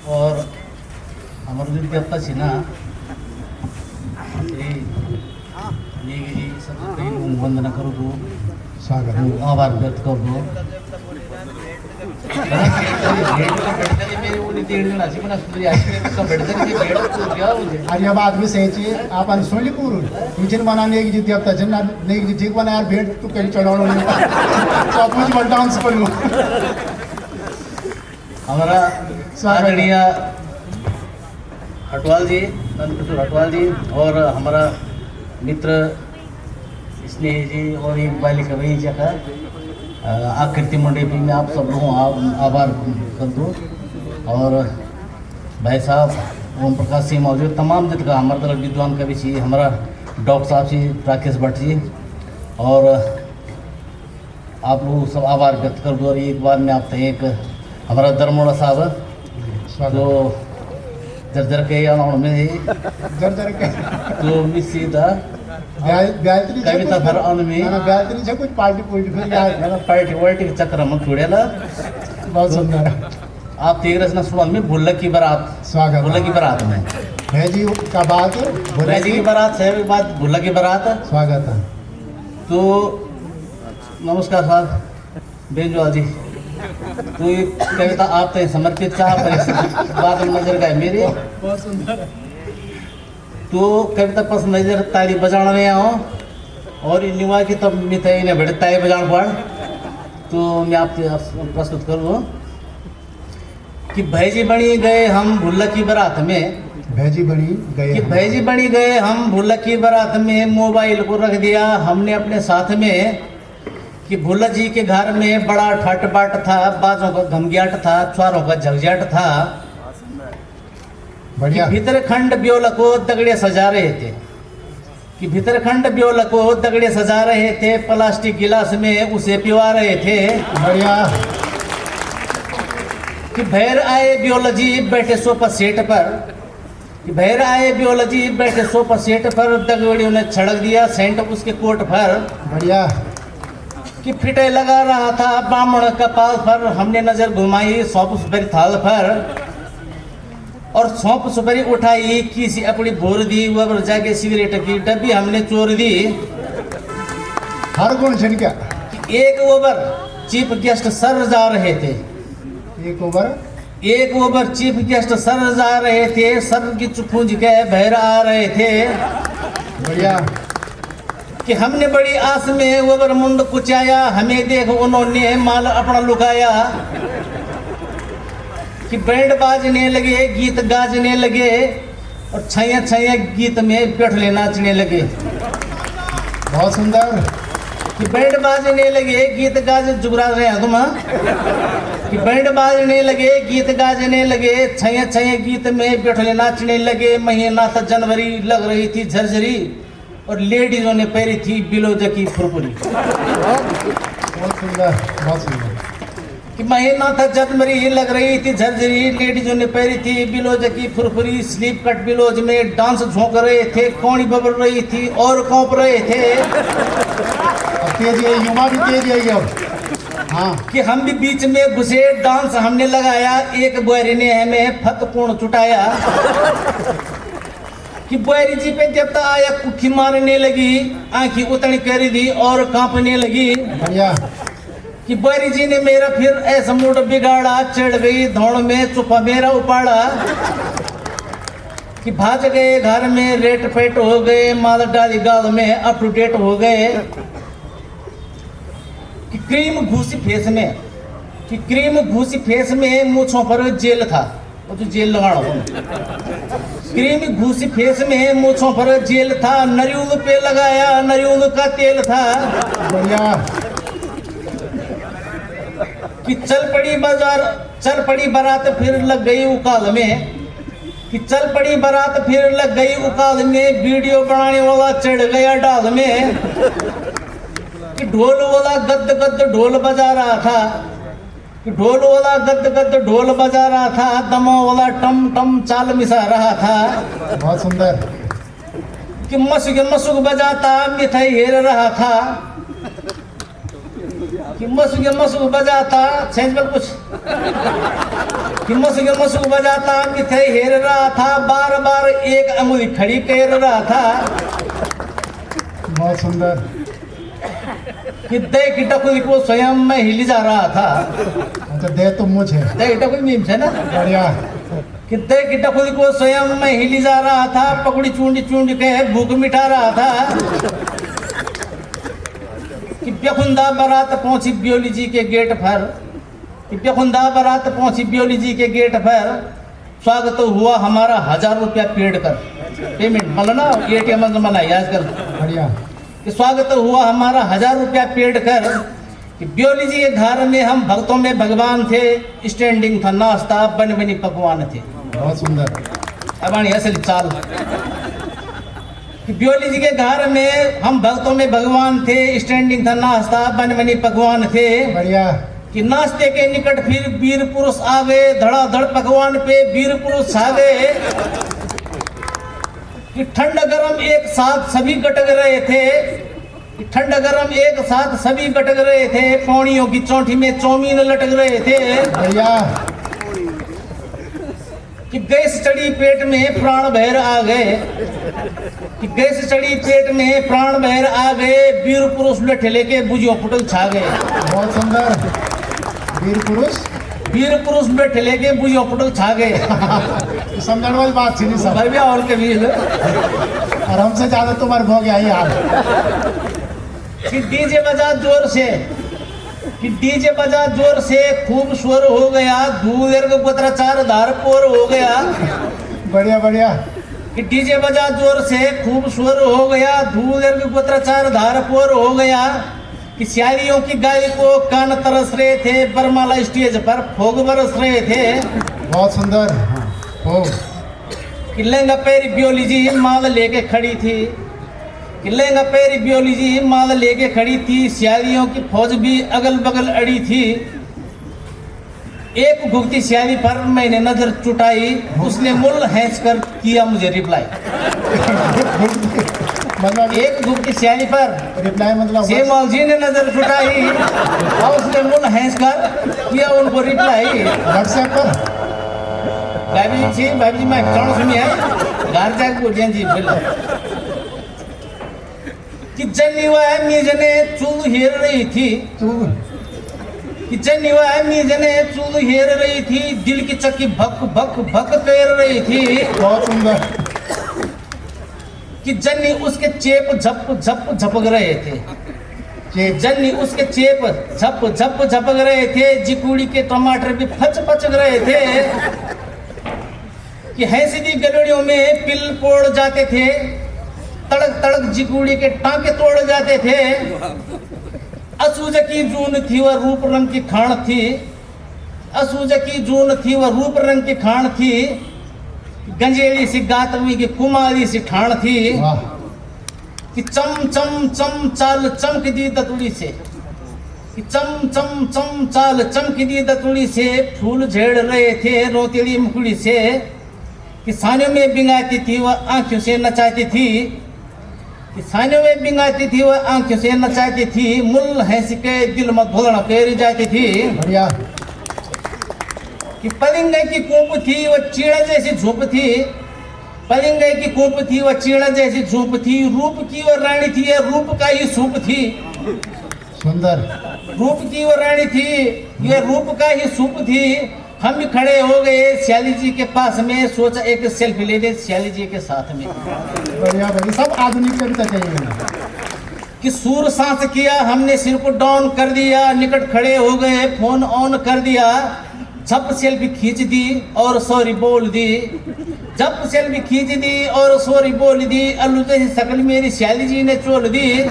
और हमारे जो देवता छी ना सबसे पहले वंदना करो दो स्वागत आभार व्यक्त कर दो अरे अब आदमी सही चाहिए आप सुनली पूर्ण मुझे मनाने की जिद्दी अब तजन नहीं ठीक बना यार भेंट तू कहीं चढ़ाओ तो आप मुझे बल डांस कर लो हमारा आदरणीय हटवाल जी नंदकिशोर हटवाल जी और हमारा मित्र स्नेही जी और एक बालिका भाई जी का आकृति मंडपी में आप सब लोगों आभार कर दो और भाई साहब ओम प्रकाश सिंह मौजूद तमाम जित का हमारे तरफ विद्वान कवि जी हमारा डॉक्टर साहब जी राकेश भट्ट जी और आप लोग सब आभार व्यक्त कर दो और एक बार में आप एक हमारा दरमोड़ा साहब जो जर्जर के में जर के तो मिसीदा गायत्री कविता भर अन में गायत्री से कुछ पार्टी फिर यार पार्टी वार्टी के चक्कर में छोड़ेला बहुत सुंदर आप तेग रचना सुनाल में भुल्ला की बारात स्वागत भुल्ला की बारात में है जी का बात भुल्ला जी की बारात है बात भुल्ला की बारात स्वागत है तो नमस्कार साहब बेंजवाल जी तो ये कविता आप तय समर्पित चाह पर बात नजर गए मेरे बहुत सुंदर तो कविता पसंद नजर ताली बजाना में आओ और इन निवा की तब मिताई ने बड़े ताली बजान पड़ तो मैं आपसे प्रस्तुत करूँ कि भैजी बनी गए हम भुल्ला की बारात में भैजी बनी गए कि भैजी बनी गए हम भुल्ला की बारात में मोबाइल को रख दिया हमने अपने साथ में कि भुल्ला जी के घर में बड़ा ठट बाट था बाजों का घमघियाट था छुआरों का झगझाट था बढ़िया भीतर खंड ब्योल को दगड़े सजा रहे थे कि भीतर खंड ब्योल को दगड़े सजा रहे थे प्लास्टिक गिलास में उसे पिवा रहे थे बढ़िया कि भैर आए ब्योल जी बैठे सोफा सेट पर कि भैर आए ब्योल जी बैठे सोफा सेट पर दगड़ियों ने छड़क दिया सेंट उसके कोट पर बढ़िया कि फिटे लगा रहा था बामण कपाल पर हमने नजर घुमाई सौंप सुपारी थाल पर और सौंप सुपारी उठाई किसी अपनी भोर दी वह जाके सिगरेट की डब्बी हमने चोर दी हर गुण छन क्या एक ओवर चीफ गेस्ट सर जा रहे थे एक ओवर चीफ गेस्ट सर जा रहे थे सर की चुपूंज के बहर आ रहे थे बढ़िया कि हमने बड़ी आस में ओवर मुंड कुचाया हमें देख उन्होंने माल अपना लुकाया कि बैंड बाजने लगे गीत गाजने लगे और छैया छैया गीत में बैठले नाचने लगे बहुत सुंदर कि बैंड बाजने लगे गीत गाज जुगरा रहे हैं तुम कि बैंड बाजने लगे गीत गाजने लगे छैया छैया गीत में बैठले नाचने लगे महीना था जनवरी लग रही थी झरझरी और लेडीजों ने पहरी थी बिलोज की फुरफुरी बहुत सुंदर कि महीना था जनवरी लग रही थी झरझरी लेडीजों ने पहरी थी बिलोज की फुरफुरी स्लीप कट बिलोज में डांस झोंक रहे थे कौड़ी बबल रही थी और कौंप रहे थे तेज है युवा भी तेज है अब हाँ कि हम भी बीच में घुसे डांस हमने लगाया एक बुआरी ने हमें फतपूर्ण चुटाया कि बुआरी जी पे जब आया कुखी मारने लगी आंखी उतनी कर दी और कांपने लगी बढ़िया कि बुआरी जी ने मेरा फिर ऐसा मूड बिगाड़ा चढ़ गई धौड़ में चुपा मेरा उपाड़ा कि भाज गए घर में रेट पेट हो गए माल डाली गाल में अप टू डेट हो गए कि क्रीम घूसी फेस में कि क्रीम घूसी फेस में मूछों पर जेल था वो जो जेल लगाना क्रीम घूसी फेस में मूछों पर जेल था नरियूल पे लगाया नरियूल का तेल था बढ़िया कि चल पड़ी बारात फिर लग गई उकाल में कि चल पड़ी बारात फिर लग गई उकाल में वीडियो बनाने वाला चढ़ गया डाल में कि ढोल वाला गद गद ढोल बजा रहा था कि ढोल वाला गद गद ढोल बजा रहा था दमो वाला टम टम चाल मिसा रहा था बहुत सुंदर कि मसुक मसुक बजाता मिठाई हेर रहा था कि मसु बजाता सेंसबल कुछ कि मसु बजाता कि थे हेर रहा था, बार बार एक अंगुली खड़ी कर रहा था। बहुत सुंदर। कि दे की टकुली को स्वयं में हिली जा रहा था। अच्छा, दे तुम मुझे दे की टकुली मीम है ना, बढ़िया। कि दे की टकुली को स्वयं में हिली जा रहा था, पकड़ी चूंडी के भूख मिटा रहा था। कि बेखुंदा बारात पहुंची ब्योली जी के गेट पर, कि बेखुंदा बारात पहुंची ब्योली जी के गेट पर, स्वागत हुआ हमारा 1000 रुपया पेड कर पेमेंट मतलब ना ATM मना आजकल। बढ़िया। कि स्वागत हुआ हमारा 1000 रुपया पेड कर। कि ब्योली जी के घर में हम भक्तों में भगवान थे, स्टैंडिंग था नाश्ता, बन बनी पकवान थे। बहुत सुंदर। अबानी असली चाल। कि ब्योली जी के घर में हम भक्तों में भगवान थे, स्टैंडिंग था नाश्ता, बन बनी पकवान थे। बढ़िया। कि नाश्ते के निकट फिर वीर पुरुष आ गए, धड़ाधड़ पकवान पे वीर पुरुष छा गए। कि ठंड गरम एक साथ सभी गटक रहे थे, कि ठंड गरम एक साथ सभी गटक रहे थे, पौड़ियों की चौंठी में चौमीन लटक रहे थे। बढ़िया। कि गैस चढ़ी पेट में प्राण बहर आ गए, कि गैस चढ़ी पेट में प्राण बहर आ गए, वीर पुरुष लठे लेके बुझियो पुटल छा गए। बहुत सुंदर। वीर पुरुष बैठे लेके बुझियो पुटल छा गए। समझने वाली बात थी नहीं सब। भैया और के भी और हमसे ज्यादा तुम्हारे भोग गया ही यार। कि डीजे बजा जोर से, कि डीजे बजा जोर से, खूब स्वर हो गया, धूल पत्राचार धार पोर हो गया। बढ़िया बढ़िया। कि डीजे बजा जोर से, खूब स्वर हो गया, धूल पत्राचार धार पोर हो गया। कि सियारियों की गाय को कान तरस रहे थे, बरमाला स्टेज पर फोग बरस रहे थे। बहुत सुंदर। हो। कि लहंगा पैरी ब्योली जी माल लेके खड़ी थी, कि लहंगा पैरी ब्योली जी माल लेके खड़ी थी, सियारियों की फौज भी अगल बगल अड़ी थी। एक भुगती सियारी पर मैंने नजर चुटाई, उसने मुल हैंस कर किया मुझे रिप्लाई। मतलब एक भुगती सियारी पर रिप्लाई मतलब सेमौल जी ने नजर चुटाई और उसने मुल हैंस कर किया उनको रिप्लाई। व्हाट्सएप पर भाभी जी मैं कौन सुनी है घर जाके बोलिए जी बोलो। कि जन्नीवा मीजने चूल हेर रही थी, तू कि जन्नीवा मीजने चूल हेर रही थी, दिल की चक्की भक भक भक कर रही थी। बहुत सुंदर। कि जन्नी उसके चेप झप झप झपक रहे थे, कि जन्नी उसके चेप झप झप झपक रहे थे, जिकुड़ी के टमाटर भी फच फचक रहे थे। कि हैसीदी गलोड़ियों में पिल पोड़ जाते थे, तड़क तड़क जिकुड़ी के टांके तोड़ जाते थे। असूज की जून थी वह रूप रंग की खान थी, असूज की जून थी वह रूप रंग की खान थी, गंजेली सी गातवी की कुमारी सी ठाण थी। वाह। कि चम चम चम चाल चमक दी दतुड़ी से, कि चम चम चम चाल चमक दी दतुड़ी से, फूल झेड़ रहे थे रोतेली मुखड़ी से। कि सानियों में बिंगाती थी वह आंखों से नचाती थी, कि सानियों में बिंगाती थी वह आंखों से नचाती थी, मुल हैंस के दिल में धोलना फेरी जाती थी। बढ़िया। कि पलिंगे की कूप थी वह चीड़ा जैसी झूप थी, पलिंगे की कूप थी वह चीड़ा जैसी झूप थी, रूप की वह रानी थी यह रूप का ही सूप थी। सुंदर। रूप की वह रानी थी यह रूप का ही सूप थी। हम भी खड़े हो गए श्याली जी के पास में, सोचा एक सेल्फी ले ले श्याली जी के साथ में। बढ़िया बढ़िया। सब आधुनिक कविता चाहिए। कि सूर सांस किया हमने, सिर को डाउन कर दिया, निकट खड़े हो गए फोन ऑन कर दिया, झप सेल्फी खींच दी और सॉरी बोल दी, झप सेल्फी खींच दी और सॉरी बोल दी, अल्लू जैसी शकल मेरी श्याली जी ने चोल दी।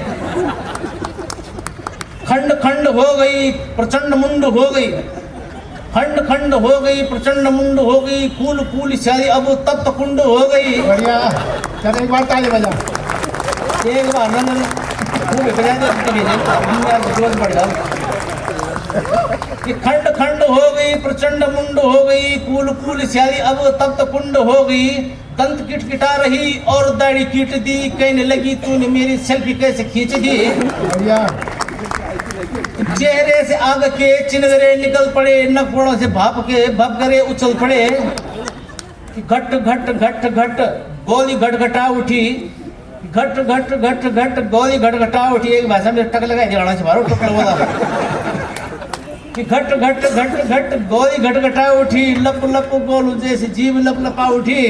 खंड खंड हो गई प्रचंड मुंड हो गई, खंड खंड हो गई प्रचंड मुंड हो गई, कूल कूल श्याली अब तप्त कुंड हो गई। बढ़िया। चल एक बार ताली बजा। एक बार नंदन खूब बजा दे, जोश बढ़ गया। कि खंड खंड हो गई प्रचंड मुंड हो गई, कूल कूल श्याली अब तप्त कुंड हो गई, दंत किटकिटा रही और दाढ़ी कीट दी, कहने लगी तूने मेरी सेल्फी कैसे खींच दी। बढ़िया। चेहरे से आग के चिनगरे निकल पड़े, नखोड़ों से भाप के भपकरे उछल पड़े। घट घट घट घट गोली घटघटा उठी, घट घट घट घट गोली घटघटा उठी। एक भाषा में टक लगा दिया मारो टुकड़ा बोला कि घट घट घट घट गोली घटघटा उठी, लप लप गोलू जैसी जीव लप लपा उठी।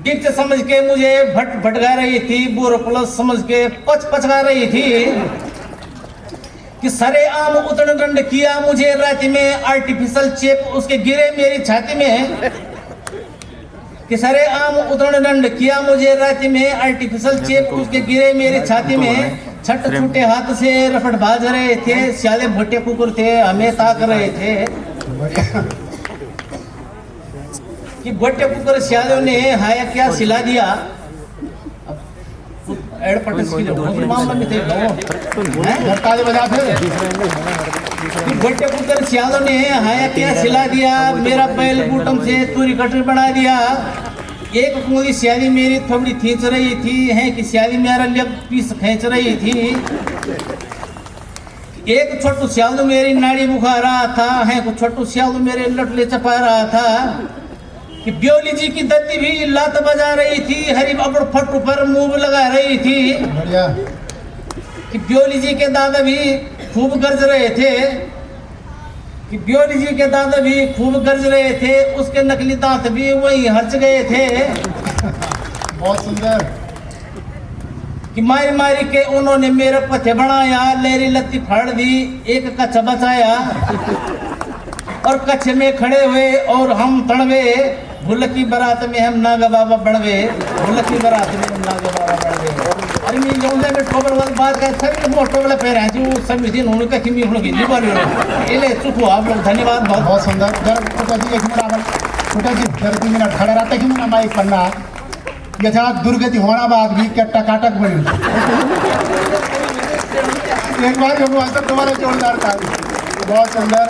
डिक्ट समझ के मुझे भट भटका रही थी, बोरो प्लस समझ के पच पचका रही थी। कि सरे आम उतन दंड किया मुझे रात में, आर्टिफिशियल चेप उसके गिरे मेरी छाती में। कि सरे आम उतन दंड किया मुझे रात में, आर्टिफिशियल चेप उसके गिरे मेरी छाती में। छठ छूटे हाथ से रफट बाज रहे थे, सियाले भुट्टे कुकुर थे हमें ताक रहे थे। कि भुट्टे कुकुर सियालों ने हाया क्या सिला दिया। मामला में थे भुट्टे कुकुर सियालों ने हाया क्या सिला दिया, मेरा बैल बूटम से तूरी कटर बना दिया। एक कुंगली सियाली मेरी थोड़ी खींच रही थी, है कि सियाली मेरा लेप पीस खींच रही थी। एक छोटू सियालू मेरी नाड़ी बुखा रहा था, है कुछ छोटू सियालू मेरे लटले चपा रहा था। कि ब्योली जी की दत्ती भी लात बजा रही थी, हरी बबड़ फटू पर मुंह लगा रही थी। कि ब्योली जी के दादा भी खूब गरज रहे थे, कि ब्योली जी के दादा भी खूब गरज रहे थे, उसके नकली दांत भी वही हर्च गए थे। बहुत सुंदर। कि मारी मारी के उन्होंने मेरा पथे बनाया, लेरी लत्ती फाड़ दी, एक कच्छ बचाया। और कच्छ में खड़े हुए और हम तड़वे, भुल की बारात में हम नागा बाबा बढ़वे, भुल की बारात में हम नागा बाबा बढ़वे। अरे मैं जाऊंगा मैं टोबल वाली बात कर सभी वो टोबल पे रहे जो सभी दिन उनका कि मैं उनकी नहीं बोल रहा ये चुप हो आप लोग। धन्यवाद। बहुत बहुत सुंदर। जर छोटा जी एक मिनट आवर छोटा जी जर 2 मिनट खड़ा रहता कि मैं माइक पन्ना यथा दुर्गति होना बाद भी क्या टकाटक बनी। एक बार जो दोबारा जोरदार था। बहुत सुंदर।